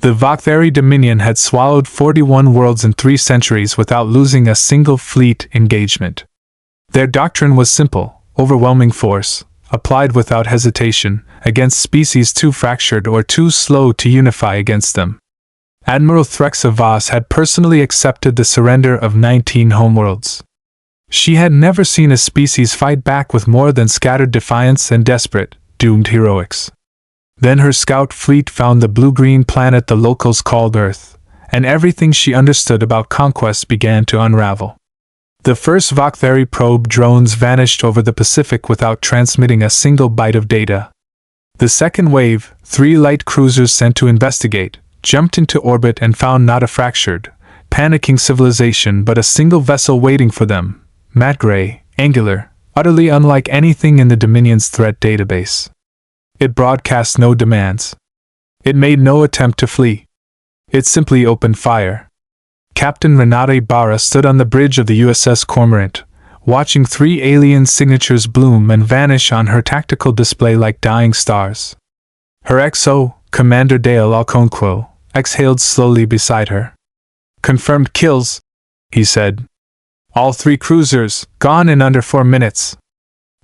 The Vok'thari Dominion had swallowed 41 worlds in 3 centuries without losing a single fleet engagement. Their doctrine was simple: overwhelming force, applied without hesitation, against species too fractured or too slow to unify against them. Admiral Threxa Voss had personally accepted the surrender of 19 homeworlds. She had never seen a species fight back with more than scattered defiance and desperate, doomed heroics. Then her scout fleet found the blue-green planet the locals called Earth, and everything she understood about conquest began to unravel. The first Vok'thari probe drones vanished over the Pacific without transmitting a single byte of data. The second wave, 3 light cruisers sent to investigate, jumped into orbit and found not a fractured, panicking civilization but a single vessel waiting for them, matte gray, angular, utterly unlike anything in the Dominion's threat database. It broadcast no demands. It made no attempt to flee. It simply opened fire. Captain Renate Ibarra stood on the bridge of the USS Cormorant, watching 3 alien signatures bloom and vanish on her tactical display like dying stars. Her XO, Commander Dale Alconquo, exhaled slowly beside her. "Confirmed kills," he said. "All 3 cruisers, gone in under 4 minutes.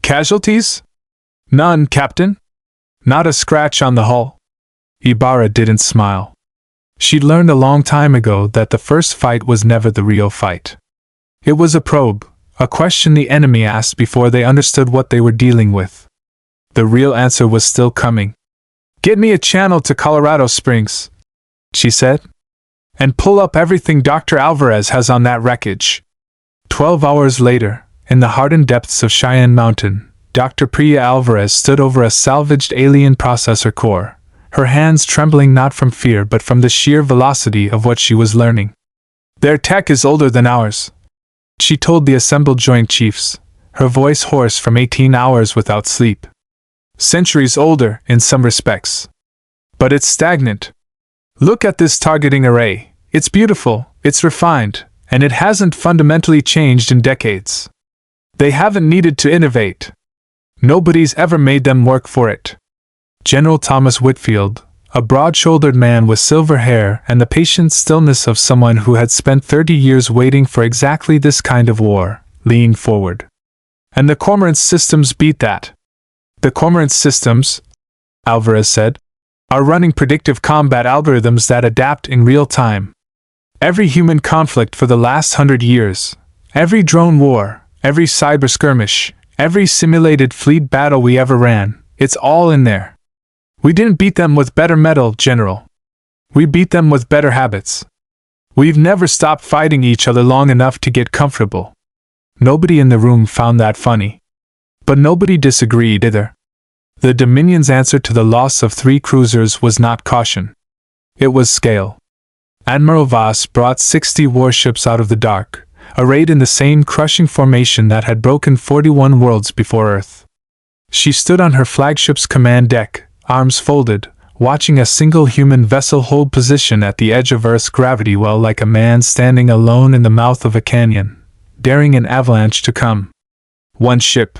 Casualties? None, Captain. Not a scratch on the hull." Ibarra didn't smile. She'd learned a long time ago that the first fight was never the real fight. It was a probe, a question the enemy asked before they understood what they were dealing with. The real answer was still coming. "Get me a channel to Colorado Springs," she said. "And pull up everything Dr. Alvarez has on that wreckage." 12 hours later, in the hardened depths of Cheyenne Mountain, Dr. Priya Alvarez stood over a salvaged alien processor core, her hands trembling not from fear but from the sheer velocity of what she was learning. "Their tech is older than ours," she told the assembled Joint Chiefs, her voice hoarse from 18 hours without sleep. "Centuries older, in some respects. But it's stagnant. Look at this targeting array. It's beautiful, it's refined, and it hasn't fundamentally changed in decades. They haven't needed to innovate. Nobody's ever made them work for it." General Thomas Whitfield, a broad-shouldered man with silver hair and the patient stillness of someone who had spent 30 years waiting for exactly this kind of war, leaned forward. "And the Cormorant systems beat that." "The Cormorant systems," Alvarez said, "are running predictive combat algorithms that adapt in real time. Every human conflict for the last 100 years, every drone war, every cyber skirmish, every simulated fleet battle we ever ran, it's all in there. We didn't beat them with better metal, General. We beat them with better habits. We've never stopped fighting each other long enough to get comfortable." Nobody in the room found that funny. But nobody disagreed either. The Dominion's answer to the loss of 3 cruisers was not caution. It was scale. Admiral Voss brought 60 warships out of the dark, arrayed in the same crushing formation that had broken 41 worlds before Earth. She stood on her flagship's command deck, arms folded, watching a single human vessel hold position at the edge of Earth's gravity well, like a man standing alone in the mouth of a canyon, daring an avalanche to come. "One ship,"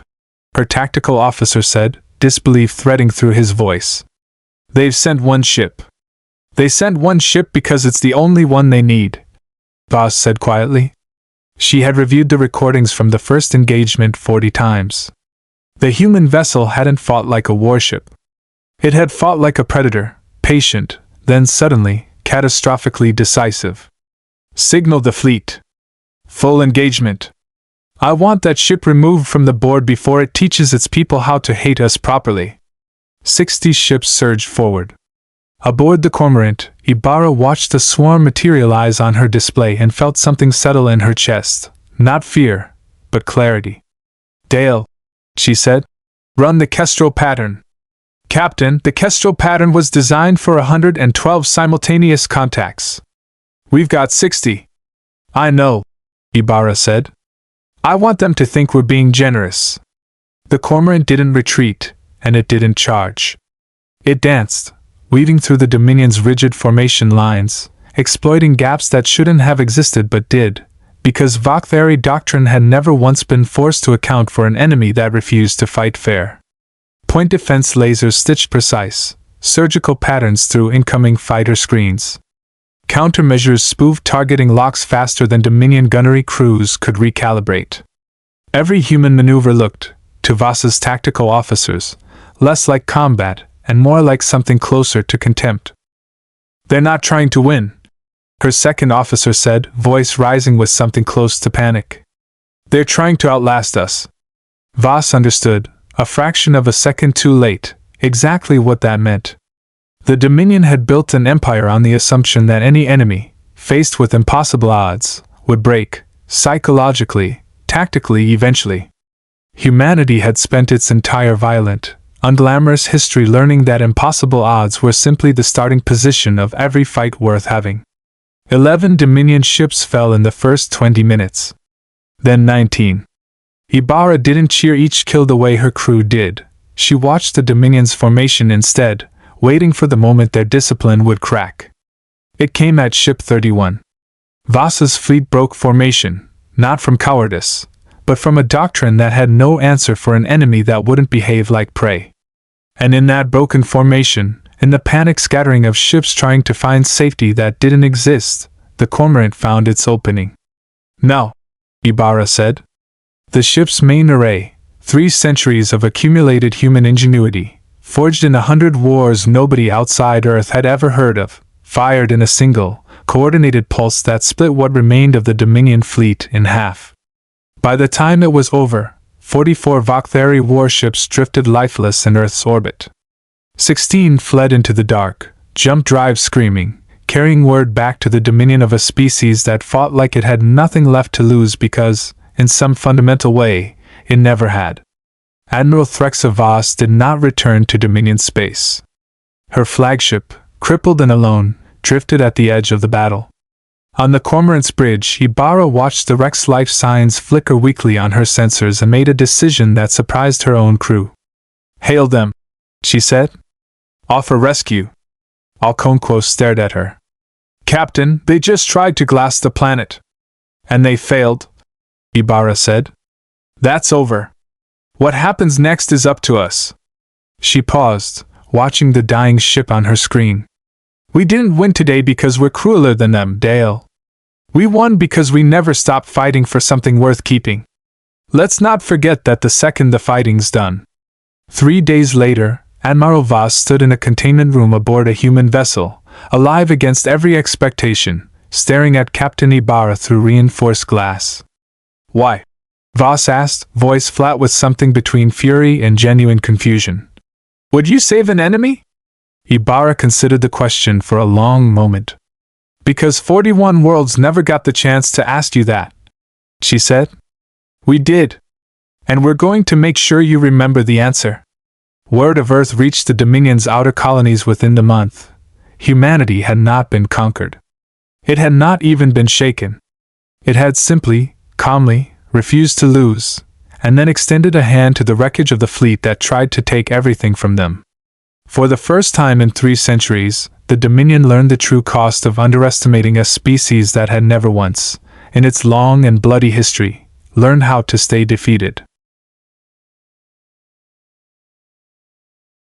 her tactical officer said, disbelief threading through his voice. "They've sent 1 ship. They sent 1 ship because it's the only one they need," Voss said quietly. She had reviewed the recordings from the first engagement 40 times. The human vessel hadn't fought like a warship. It had fought like a predator, patient, then suddenly, catastrophically decisive. "Signal the fleet. Full engagement. I want that ship removed from the board before it teaches its people how to hate us properly." 60 ships surged forward. Aboard the Cormorant, Ibarra watched the swarm materialize on her display and felt something settle in her chest. Not fear, but clarity. "Dale," she said, "run the Kestrel pattern." "Captain, the Kestrel pattern was designed for 112 simultaneous contacts. We've got 60. "I know," Ibarra said. "I want them to think we're being generous." The Cormorant didn't retreat, and it didn't charge. It danced, weaving through the Dominion's rigid formation lines, exploiting gaps that shouldn't have existed but did, because Vok'thari doctrine had never once been forced to account for an enemy that refused to fight fair. Point defense lasers stitched precise, surgical patterns through incoming fighter screens. Countermeasures spoofed targeting locks faster than Dominion gunnery crews could recalibrate. Every human maneuver looked, to Voss's tactical officers, less like combat and more like something closer to contempt. "They're not trying to win," her second officer said, voice rising with something close to panic. "They're trying to outlast us." Voss understood, a fraction of a second too late, exactly what that meant. The Dominion had built an empire on the assumption that any enemy, faced with impossible odds, would break, psychologically, tactically eventually. Humanity had spent its entire violent, unglamorous history learning that impossible odds were simply the starting position of every fight worth having. 11 Dominion ships fell in the first 20 minutes. Then 19. Ibarra didn't cheer each kill the way her crew did. She watched the Dominion's formation instead, waiting for the moment their discipline would crack. It came at Ship 31. Voss's fleet broke formation, not from cowardice, but from a doctrine that had no answer for an enemy that wouldn't behave like prey. And in that broken formation, in the panic scattering of ships trying to find safety that didn't exist, the Cormorant found its opening. "Now," Ibarra said. The ship's main array, 3 centuries of accumulated human ingenuity, forged in 100 wars nobody outside Earth had ever heard of, fired in a single, coordinated pulse that split what remained of the Dominion fleet in half. By the time it was over, 44 Vok'thari warships drifted lifeless in Earth's orbit. 16 fled into the dark, jumped drive screaming, carrying word back to the Dominion of a species that fought like it had nothing left to lose because, in some fundamental way, it never had. Admiral Threxa Voss did not return to Dominion space. Her flagship, crippled and alone, drifted at the edge of the battle. On the Cormorant's bridge, Ibarra watched the wreck's life signs flicker weakly on her sensors and made a decision that surprised her own crew. "Hail them," she said. "Offer rescue." Alconquo stared at her. "Captain, they just tried to glass the planet." "And they failed," Ibarra said. "That's over. What happens next is up to us." She paused, watching the dying ship on her screen. "We didn't win today because we're crueler than them, Dale. We won because we never stopped fighting for something worth keeping. Let's not forget that the second the fighting's done." 3 days later, Admiral Voss stood in a containment room aboard a human vessel, alive against every expectation, staring at Captain Ibarra through reinforced glass. "Why?" Voss asked, voice flat with something between fury and genuine confusion. "Would you save an enemy?" Ibarra considered the question for a long moment. "Because 41 worlds never got the chance to ask you that," she said. "We did. And we're going to make sure you remember the answer." Word of Earth reached the Dominion's outer colonies within the month. Humanity had not been conquered. It had not even been shaken. It had simply, calmly, refused to lose, and then extended a hand to the wreckage of the fleet that tried to take everything from them. For the first time in 3 centuries, the Dominion learned the true cost of underestimating a species that had never once, in its long and bloody history, learned how to stay defeated.